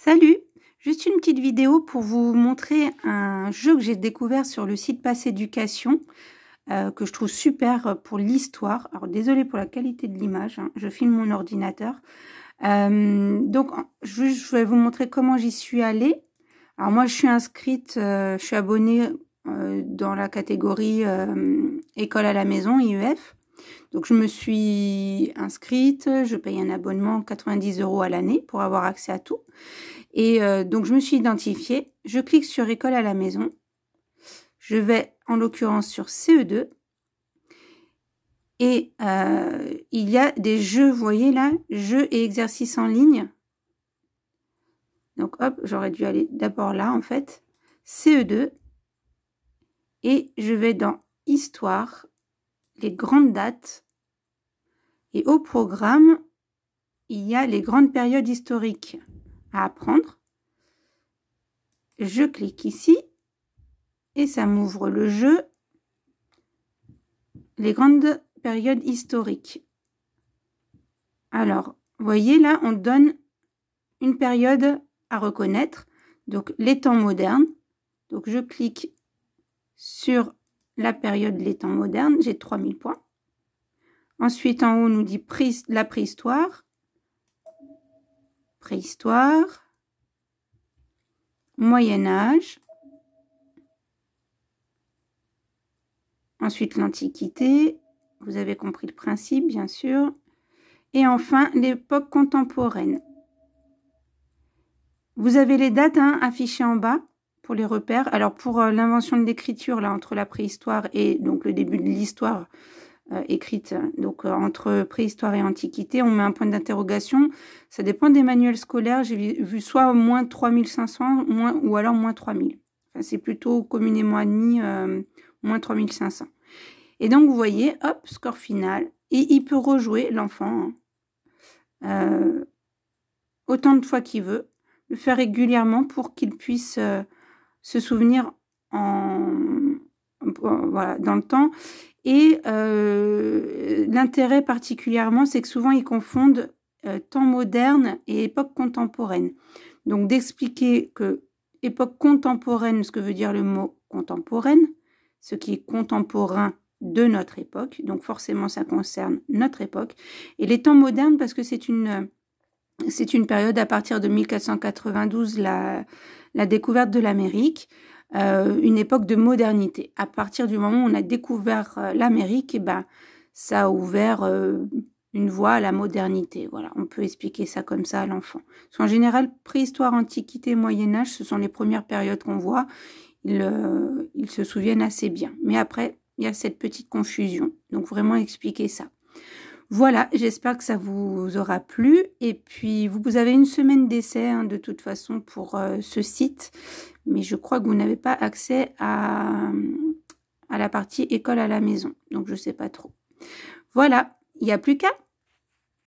Salut! Juste une petite vidéo pour vous montrer un jeu que j'ai découvert sur le site Pass Éducation, que je trouve super pour l'histoire. Alors désolée pour la qualité de l'image, hein, je filme mon ordinateur. Donc je vais vous montrer comment j'y suis allée. Alors moi je suis inscrite, je suis abonnée dans la catégorie école à la maison, IEF. Donc je me suis inscrite, je paye un abonnement 90 € à l'année pour avoir accès à tout. Et donc je me suis identifiée, je clique sur école à la maison, je vais en l'occurrence sur CE2 et il y a des jeux, vous voyez là, jeux et exercices en ligne. Donc hop, j'aurais dû aller d'abord là en fait, CE2 et je vais dans histoire, les grandes dates et au programme, il y a les grandes périodes historiques à apprendre. Je clique ici et ça m'ouvre le jeu les grandes périodes historiques. Alors, vous voyez là, on donne une période à reconnaître, donc les temps modernes. Donc je clique sur la période les temps modernes, j'ai 3000 points. Ensuite, en haut, on nous dit la préhistoire, Moyen-Âge, ensuite l'Antiquité, vous avez compris le principe bien sûr, et enfin l'époque contemporaine. Vous avez les dates affichées en bas pour les repères. Alors pour l'invention de l'écriture, là entre la préhistoire et donc le début de l'histoire écrite, donc entre préhistoire et antiquité, on met un point d'interrogation. Ça dépend des manuels scolaires. J'ai vu soit moins 3500 ou alors moins 3000. Enfin, c'est plutôt communément admis moins 3500. Et donc vous voyez, hop, score final. Et il peut rejouer l'enfant autant de fois qu'il veut, le faire régulièrement pour qu'il puisse se souvenir voilà, dans le temps. Et l'intérêt particulièrement, c'est que souvent ils confondent temps moderne et époque contemporaine. Donc d'expliquer que époque contemporaine, ce que veut dire le mot contemporaine, ce qui est contemporain de notre époque, donc forcément ça concerne notre époque, et les temps modernes parce que c'est une période à partir de 1492, la découverte de l'Amérique, une époque de modernité. À partir du moment où on a découvert l'Amérique, eh ben, ça a ouvert une voie à la modernité. Voilà, on peut expliquer ça comme ça à l'enfant. Parce qu'en général, préhistoire, antiquité, Moyen-Âge, ce sont les premières périodes qu'on voit. Ils se souviennent assez bien. Mais après, il y a cette petite confusion. Donc, vraiment expliquer ça. Voilà, j'espère que ça vous aura plu. Et puis, vous avez une semaine d'essai de toute façon pour ce site. Mais je crois que vous n'avez pas accès à la partie école à la maison. Donc, je ne sais pas trop. Voilà, il n'y a plus qu'à.